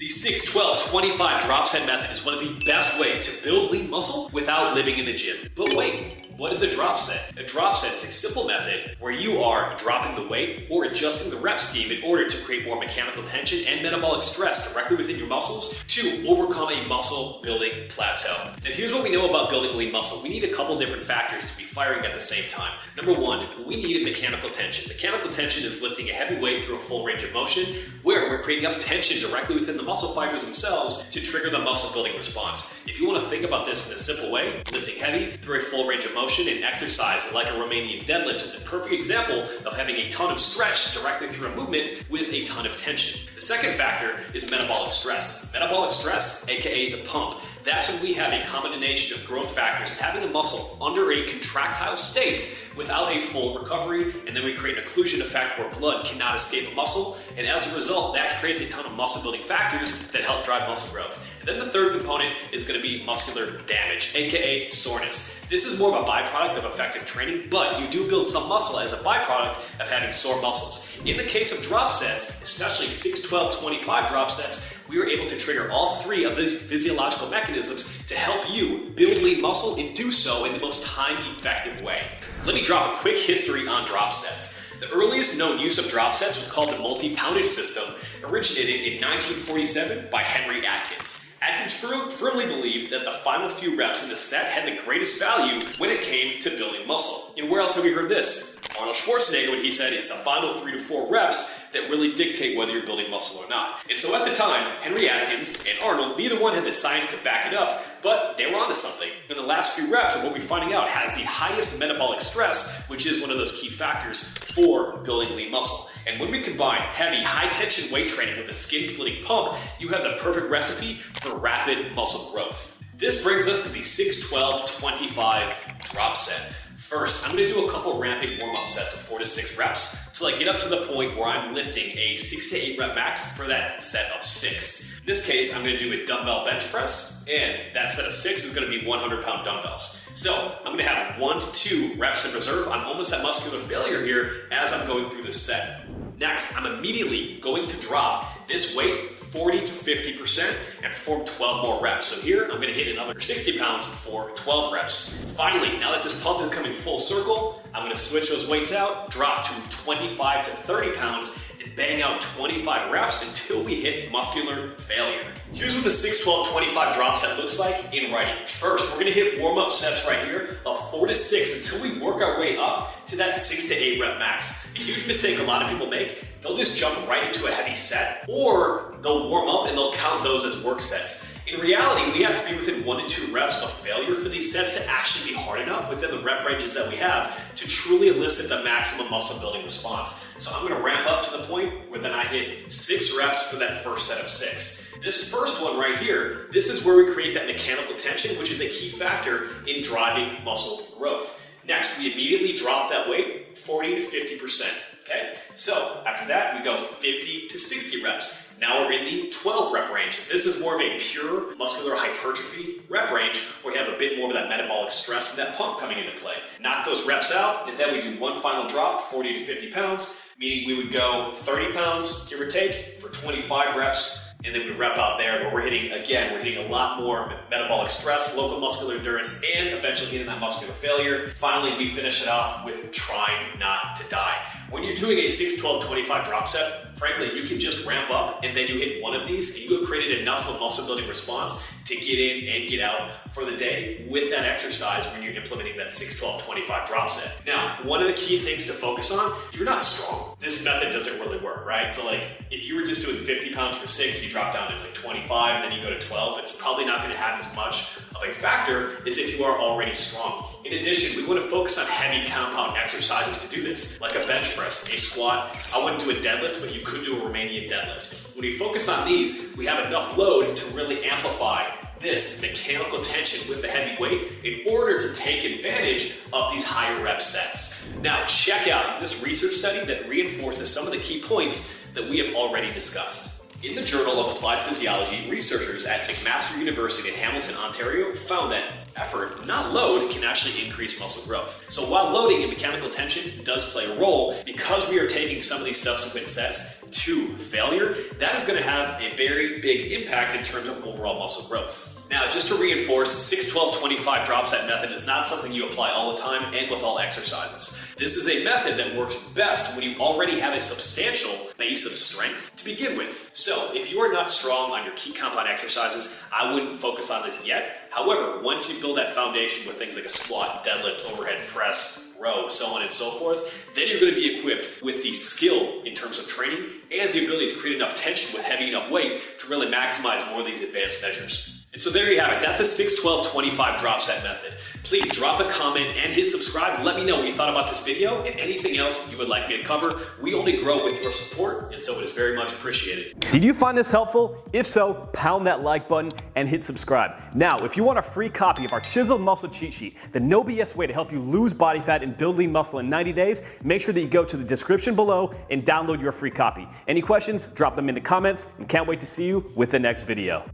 The 6-12-25 drop set method is one of the best ways to build lean muscle without living in the gym. But wait, what is a drop set? A drop set is a simple method where you are dropping the weight or adjusting the rep scheme in order to create more mechanical tension and metabolic stress directly within your muscles to overcome a muscle building plateau. Now here's what we know about building lean muscle. We need a couple different factors to be firing at the same time. Number one, we need mechanical tension. Mechanical tension is lifting a heavy weight through a full range of motion where we're creating enough tension directly within the muscle fibers themselves to trigger the muscle building response. If you want to think about this in a simple way, lifting heavy through a full range of motion and exercise like a Romanian deadlift is a perfect example of having a ton of stretch directly through a movement with a ton of tension. The second factor is metabolic stress. Metabolic stress, aka the pump. That's when we have a combination of growth factors and having a muscle under a contractile state without a full recovery, and then we create an occlusion effect where blood cannot escape a muscle, and as a result, that creates a ton of muscle building factors that help drive muscle growth. And then the third component is going to be muscular damage, aka soreness. This is more of a byproduct of effective training, but you do build some muscle as a byproduct of having sore muscles. In the case of drop sets, especially 6-12-25 drop sets, we were able to trigger all three of these physiological mechanisms to help you build lean muscle and do so in the most time-effective way. Let me drop a quick history on drop sets. The earliest known use of drop sets was called the multi-poundage system, originated in 1947 by Henry Atkins. Atkins firmly believed that the final few reps in the set had the greatest value when it came to building muscle. And where else have we heard this? Arnold Schwarzenegger, when he said it's the final 3 to 4 reps that really dictate whether you're building muscle or not. And so at the time, Henry Atkins and Arnold, neither one had the science to back it up, but they were onto something. And the last few reps of what we're finding out has the highest metabolic stress, which is one of those key factors for building lean muscle. And when we combine heavy, high-tension weight training with a skin-splitting pump, you have the perfect recipe for rapid muscle growth. This brings us to the 6-12-25 drop set. First, I'm going to do a couple ramping warm-up sets of 4 to 6 reps till I get up to the point where I'm lifting a 6 to 8 rep max for that set of 6. In this case, I'm going to do a dumbbell bench press, and that set of 6 is going to be 100-pound dumbbells. So I'm going to have 1 to 2 reps in reserve. I'm almost at muscular failure here as I'm going through this set. Next, I'm immediately going to drop this weight 40 to 50% and perform 12 more reps. So here, I'm gonna hit another 60 pounds for 12 reps. Finally, now that this pump is coming full circle, I'm gonna switch those weights out, drop to 25 to 30 pounds, and bang out 25 reps until we hit muscular failure. Here's what the 6-12-25 drop set looks like in writing. First, we're gonna hit warm-up sets right here of 4 to 6 until we work our way up to that 6 to 8 rep max. A huge mistake a lot of people make, they'll just jump right into a heavy set, or they'll warm up and they'll count those as work sets. In reality, we have to be within 1 to 2 reps of failure for these sets to actually be hard enough within the rep ranges that we have to truly elicit the maximum muscle building response. So I'm gonna ramp up to the point where then I hit 6 reps for that first set of 6. This first one right here, this is where we create that mechanical tension, which is a key factor in driving muscle growth. Next, we immediately drop that weight 40 to 50%. Okay, so after that, we go 50 to 60 reps. Now we're in the 12 rep range. This is more of a pure muscular hypertrophy rep range where you have a bit more of that metabolic stress and that pump coming into play. Knock those reps out, and then we do one final drop, 40 to 50 pounds, meaning we would go 30 pounds, give or take, for 25 reps. And then we rep out there where we're hitting a lot more metabolic stress, local muscular endurance, and eventually hitting that muscular failure. Finally, we finish it off with trying not to die. When you're doing a 6-12-25 drop set, frankly, you can just ramp up and then you hit one of these and you have created enough of a muscle building response to get in and get out for the day with that exercise when you're implementing that 6-12-25 drop set. Now, one of the key things to focus on, if you're not strong, this method doesn't really work, right? So like, if you were just doing 50 pounds for 6, you drop down to like 25, then you go to 12, it's probably not gonna have as much of a factor as if you are already strong. In addition, we want to focus on heavy compound exercises to do this, like a bench press, a squat. I wouldn't do a deadlift, but you could do a Romanian deadlift. When we focus on these, we have enough load to really amplify this mechanical tension with the heavy weight in order to take advantage of these higher rep sets. Now, check out this research study that reinforces some of the key points that we have already discussed. In the Journal of Applied Physiology, researchers at McMaster University in Hamilton, Ontario found that effort, not load, can actually increase muscle growth. So while loading and mechanical tension does play a role, because we are taking some of these subsequent sets to failure, that is going to have a very big impact in terms of overall muscle growth. Now, just to reinforce, the 6-12-25 drop set method is not something you apply all the time and with all exercises. This is a method that works best when you already have a substantial base of strength to begin with. So if you are not strong on your key compound exercises, I wouldn't focus on this yet. However, once you build that foundation with things like a squat, deadlift, overhead press, row, so on and so forth, then you're going to be equipped with the skill in terms of training and the ability to create enough tension with heavy enough weight to really maximize more of these advanced measures. And so there you have it. That's the 6-12-25 drop set method. Please drop a comment and hit subscribe. Let me know what you thought about this video and anything else you would like me to cover. We only grow with your support, and so it is very much appreciated. Did you find this helpful? If so, pound that like button and hit subscribe. Now, if you want a free copy of our Chiseled Muscle Cheat Sheet, the no BS way to help you lose body fat and build lean muscle in 90 days, make sure that you go to the description below and download your free copy. Any questions? Drop them in the comments, and can't wait to see you with the next video.